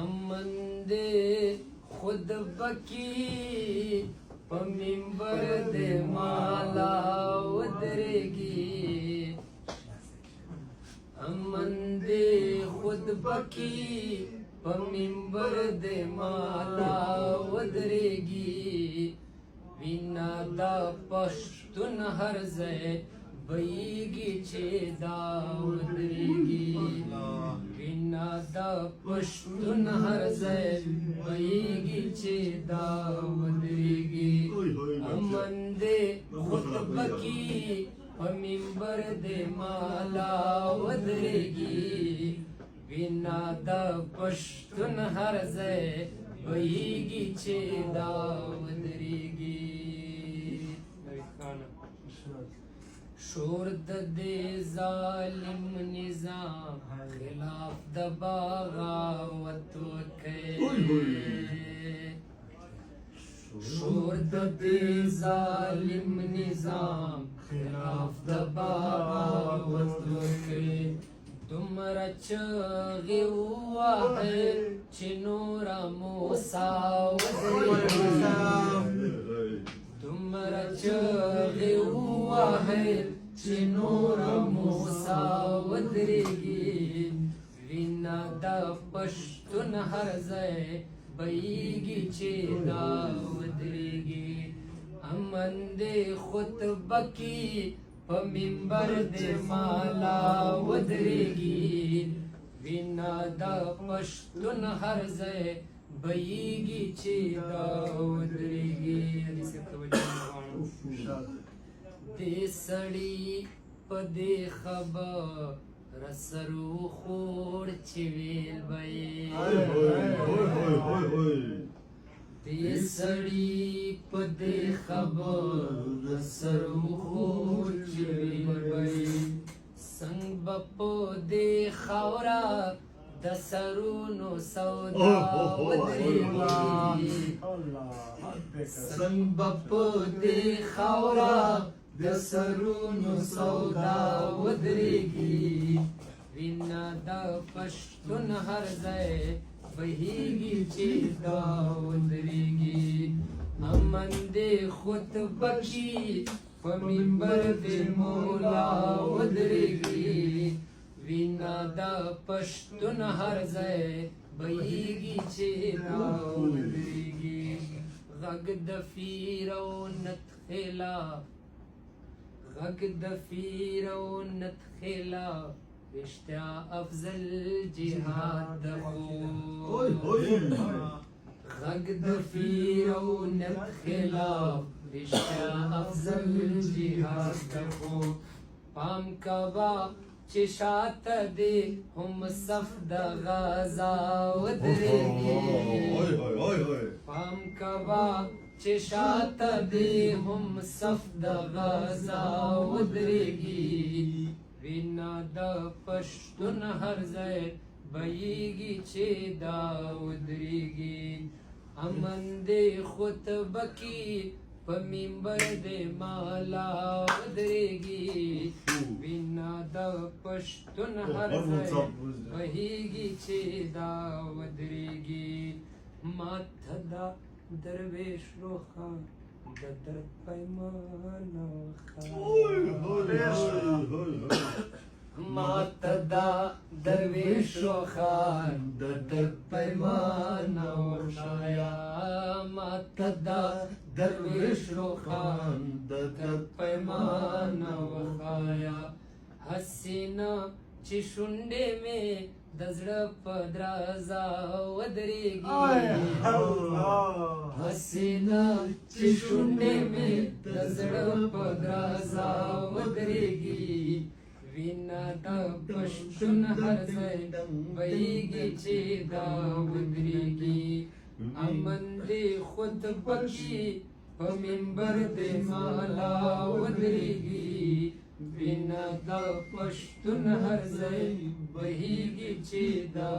امن دې خود بکی په منبر دې مالا ودرېږي امن دې خود بکی په منبر دې مالا ودرېږي وینا دا پښتون هر ځای بهیږي چې دا ودرېږي وینا دا پښتون هر ځای بهیږي چې دا ودرېږي امن دې خطبه کې په منبر دې مالا ودرېږي وینا دا پښتون هر ځای بهیږي چې دا ودرېږي شور د دې ظالم نظام خلاف د بغاوت وکړي شور د دې ظالم نظام خلاف د بغاوت وکړي دومره چغې ووهئ چې نوره موسی ودرېږي دومره چغې ووهئ چې نوره موسی ودرېږي وینا دا پښتون هر ځای بهیږي چې دا ودرېږي امن دې خطبه کې په منبر دې مالا ودرېږي وینا دا پښتون هر ځای بهیږي چې دا ودرېږي دې سړي په دې خبره سر وخوړ چې ویل به یې دې سړي په دې خبره سر وخوړ چې ویل به یې څنګه به په دې خاوره د سرونو سودا ودرېږي څنګه به په دې خاوره د سرونو سودا ودرېږي وینا دا پښتون هر ځای بهیږي چې دا ودرېږي امن دې خطبه کې په منبر دې مولا ودرېږي وینا دا پښتون هر ځای بهیږي چې دا ودرېږي غږ د فیرونت خلاف غږ د فیرونت خلاف رشتیا افضل جهاد خو غږ د فیرونت خلاف رشتیا افضل جهاد خو پام کوه چې شاته دې هم صف د غزا ودرېږي پام کوه چې شاته دې هم صف د غزا ودرېږي وینا د پښتون هر ځای بهیږي چې دا ودرېږي امن دې خطبه کې په منبر دې مالا ودرېږي وینا د پښتون هر ځای بهیږي چې دا ودرېږي ماته دا درویش روخان د درد پیمانه ماته دا درویش روخان د درد پیمانه وښایه ماته دا درویش روخان د درد پیمانه وښایه حسینه چې شونډې مې د زړه په درازا ودرېږي حسینه چې شونډې مې د زړه په درازا ودرېږي وینا دا پښتون هر ځای بهیږي چې دا ودرېږي امن دې خطبه کې په منبر دې مالا ودرېږي وینا دا پښتون هر ځای بهیږي چې دا